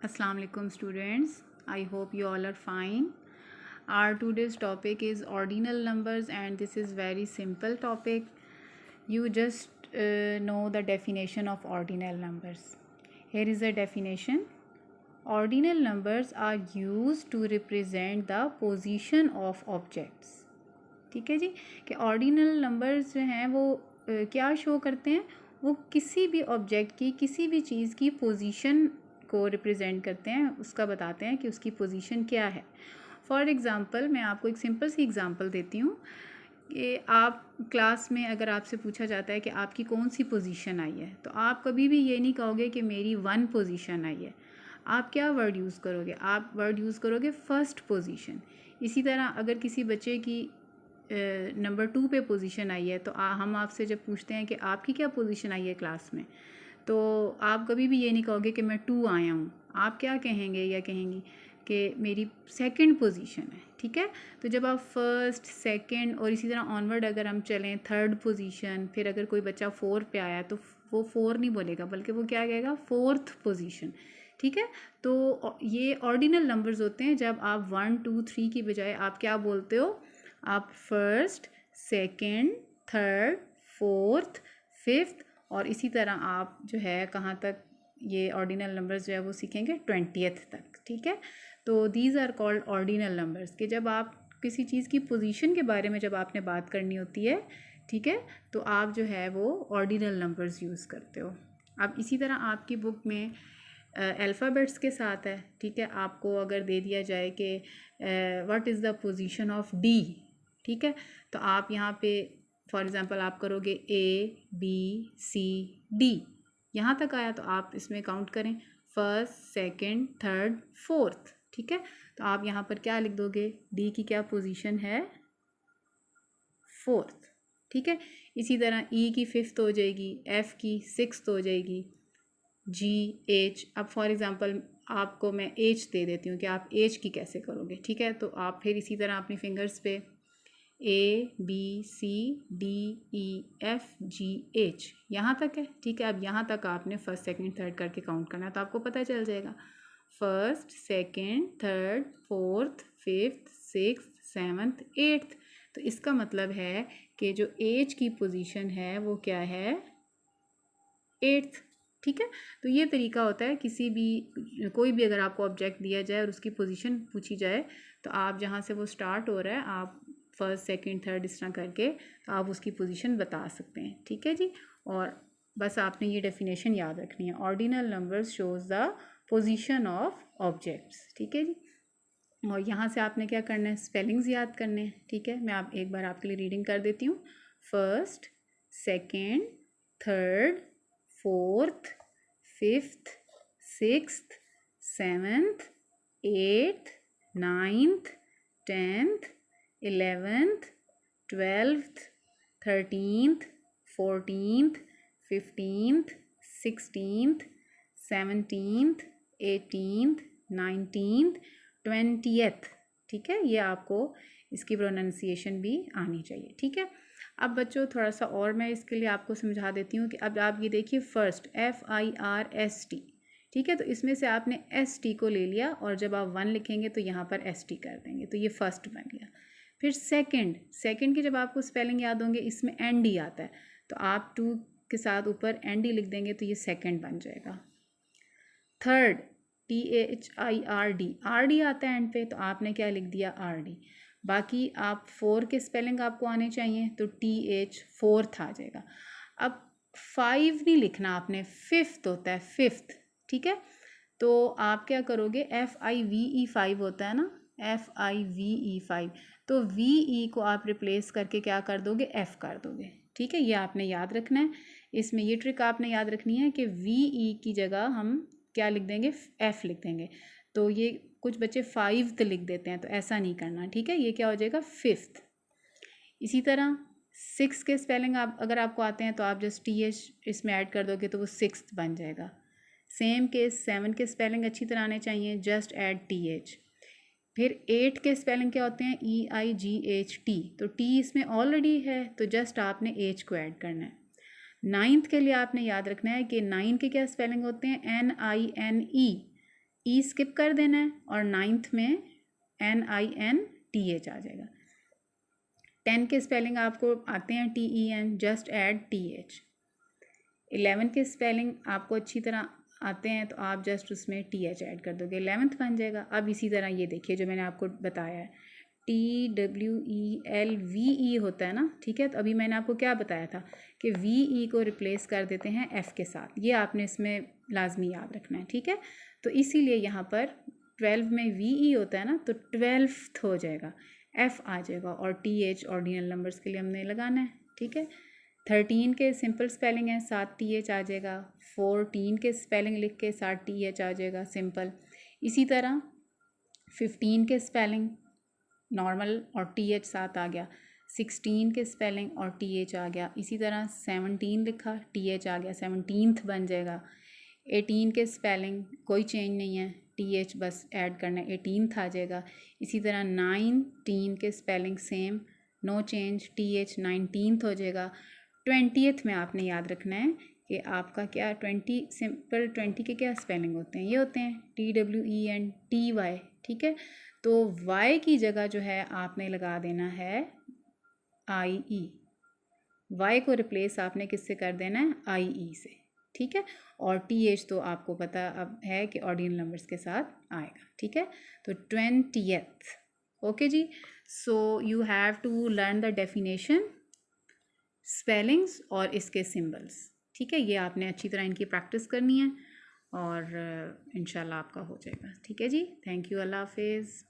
Assalamu alaikum students. I hope you all are fine. Our today's topic is ordinal numbers and this is very simple topic. You just know the definition of ordinal numbers. Here is the definition. Ordinal numbers are used to represent the position of objects. ठीक है जी कि ordinal numbers जो हैं वो क्या show करते हैं, वो किसी भी ऑब्जेक्ट की किसी भी चीज़ की पोजीशन को रिप्रेजेंट करते हैं, उसका बताते हैं कि उसकी पोजीशन क्या है। फॉर एग्ज़ाम्पल मैं आपको एक सिंपल सी एग्ज़ाम्पल देती हूँ कि आप क्लास में अगर आपसे पूछा जाता है कि आपकी कौन सी पोजीशन आई है, तो आप कभी भी ये नहीं कहोगे कि मेरी 1 पोजीशन आई है। आप क्या वर्ड यूज़ करोगे? आप वर्ड यूज़ करोगे फर्स्ट पोजीशन। इसी तरह अगर किसी बच्चे की नंबर 2 पे पोजीशन आई है, तो हम आपसे जब पूछते हैं कि आपकी क्या पोजीशन आई है क्लास में, तो आप कभी भी ये नहीं कहोगे कि मैं 2 आया हूँ। आप क्या कहेंगे या कहेंगी कि मेरी सेकंड पोजीशन है। ठीक है, तो जब आप फर्स्ट, सेकंड और इसी तरह ऑनवर्ड अगर हम चलें, थर्ड पोजीशन, फिर अगर कोई बच्चा 4 पे आया तो वो 4 नहीं बोलेगा, बल्कि वो क्या कहेगा, फोर्थ पोजीशन। ठीक है, तो ये ऑर्डिनल नंबर्स होते हैं जब आप 1, 2, 3 की बजाय आप क्या बोलते हो, आप first, second, third, fourth, fifth और इसी तरह आप जो है कहाँ तक ये ऑर्डिनल नंबर्स जो है वो सीखेंगे 20th तक। ठीक है, तो these are called ordinal numbers कि जब आप किसी चीज़ की पोजीशन के बारे में जब आपने बात करनी होती है, ठीक है, तो आप जो है वो ऑर्डिनल नंबर्स यूज़ करते हो। अब इसी तरह आपकी बुक में अल्फ़ाबेट्स के साथ है। ठीक है, आपको अगर दे दिया जाए कि what is the position of D, ठीक है, तो आप यहाँ पे फॉर एग्ज़ाम्पल आप करोगे ABCD, यहाँ तक आया तो आप इसमें काउंट करें फर्स्ट, सेकंड, थर्ड, फोर्थ। ठीक है, तो आप यहाँ पर क्या लिख दोगे, डी की क्या पोजीशन है, फोर्थ। ठीक है, इसी तरह ई की फिफ्थ हो जाएगी, एफ़ की सिक्स्थ हो जाएगी, GH। अब फॉर एग्ज़ाम्पल आपको मैं एच दे देती हूँ कि आप एच की कैसे करोगे। ठीक है, तो आप फिर इसी तरह अपनी फिंगर्स पे ABCDEFGH यहाँ तक है। ठीक है, अब यहाँ तक आपने फर्स्ट, सेकंड, थर्ड करके काउंट करना है, तो आपको पता चल जाएगा first, second, third, fourth, fifth, sixth, seventh, eighth. तो इसका मतलब है कि जो एच की पोजीशन है वो क्या है, एट्थ। ठीक है, तो ये तरीका होता है किसी भी कोई भी अगर आपको ऑब्जेक्ट दिया जाए और उसकी पोजीशन पूछी जाए, तो आप जहाँ से वो स्टार्ट हो रहा है आप फर्स्ट, सेकंड, थर्ड इस तरह करके तो आप उसकी पोजीशन बता सकते हैं। ठीक है जी, और बस आपने ये डेफिनेशन याद रखनी है, ordinal numbers shows the position of objects. ठीक है जी, और यहाँ से आपने क्या करना है, स्पेलिंग्स याद करने हैं। ठीक है, मैं आप एक बार आपके लिए रीडिंग कर देती हूँ। First, second, third, fourth, fifth, sixth, seventh, eighth, ninth, 10th, 11th, 12th, 13th, 14th, 15th, 16th, 17th, 18th, 19th, 20th। ठीक है, ये आपको इसकी प्रोनाउंसिएशन भी आनी चाहिए। ठीक है, अब बच्चों थोड़ा सा और मैं इसके लिए आपको समझा देती हूँ कि अब आप ये देखिए फर्स्ट FIRST। ठीक है, तो इसमें से आपने ST को ले लिया और जब आप 1 लिखेंगे तो यहाँ पर ST कर देंगे, तो ये फर्स्ट बन गया। फिर सेकंड की जब आपको स्पेलिंग याद होंगे, इसमें ND आता है, तो आप 2 के साथ ऊपर ND लिख देंगे तो ये सेकंड बन जाएगा। थर्ड THIRD, RD आता है एंड पे, तो आपने क्या लिख दिया, RD। बाकी आप 4 के स्पेलिंग आपको आने चाहिए, तो TH फोर्थ आ जाएगा। अब 5 नहीं लिखना आपने, फिफ्थ होता है, फिफ्थ। ठीक है, तो आप क्या करोगे, FIVE 5 होता है ना, FIVE 5, तो VE को आप रिप्लेस करके क्या कर दोगे, F कर दोगे। ठीक है, ये आपने याद रखना है। इसमें ये ट्रिक आपने याद रखनी है कि VE की जगह हम क्या लिख देंगे, F लिख देंगे। तो ये कुछ बच्चे 5th लिख देते हैं, तो ऐसा नहीं करना। ठीक है, ये क्या हो जाएगा, फिफ्थ। इसी तरह 6 के स्पेलिंग आप अगर आपको आते हैं तो आप जस्ट TH इसमें ऐड कर दोगे तो वो सिक्स्थ बन जाएगा। सेम केस 7 के स्पेलिंग अच्छी तरह आने चाहिए, जस्ट ऐड TH। फिर 8 के स्पेलिंग क्या होते हैं, EIGHT, तो T इसमें ऑलरेडी है तो जस्ट आपने H को ऐड करना है। 9th के लिए आपने याद रखना है कि 9 के क्या स्पेलिंग होते हैं, NINE, ई स्किप कर देना है और 9th में NINTH आ जाएगा। 10 के स्पेलिंग आपको आते हैं TEN, जस्ट ऐड TH। 11 के स्पेलिंग आपको अच्छी तरह आते हैं तो आप जस्ट उसमें TH ऐड कर दोगे, 11th बन जाएगा। अब इसी तरह ये देखिए जो मैंने आपको बताया है TWELVE होता है ना, ठीक है। तो अभी मैंने आपको क्या बताया था कि VE को रिप्लेस कर देते हैं F के साथ, ये आपने इसमें लाजमी याद रखना है, ठीक है। तो इसीलिए यहाँ पर 12 में VE होता है ना, तो 12th हो जाएगा, F आ जाएगा और TH ऑर्डिनल नंबर्स के लिए हमने लगाना है, ठीक है। 13 के सिंपल स्पेलिंग है, साथ TH आ जाएगा। 14 के स्पेलिंग लिख के साथ TH आ जाएगा, सिंपल। इसी तरह 15 के स्पेलिंग नॉर्मल और TH साथ आ गया। 16 के स्पेलिंग और TH आ गया। इसी तरह 17 लिखा, TH आ गया, 17th बन जाएगा। 18 के स्पेलिंग कोई चेंज नहीं है, TH बस ऐड करना है, 18th आ जाएगा। इसी तरह 19 के spelling same, no change, TH 19th हो जाएगा। 20th में आपने याद रखना है कि आपका क्या 20 सिंपल 20 के क्या स्पेलिंग होते हैं, ये होते हैं TWENTY, ठीक है। तो Y की जगह जो है आपने लगा देना है IE, Y को रिप्लेस आपने किससे कर देना है, IE से, ठीक है। और TH तो आपको पता अब है कि ऑर्डिनल नंबर्स के साथ आएगा, ठीक है। तो 20th, ओके जी। So you have to learn the definition, spellings और इसके सिंबल्स, ठीक है। ये आपने अच्छी तरह इनकी प्रैक्टिस करनी है और इंशाल्लाह आपका हो जाएगा, ठीक है जी। थैंक यू, अल्लाह हाफिज़।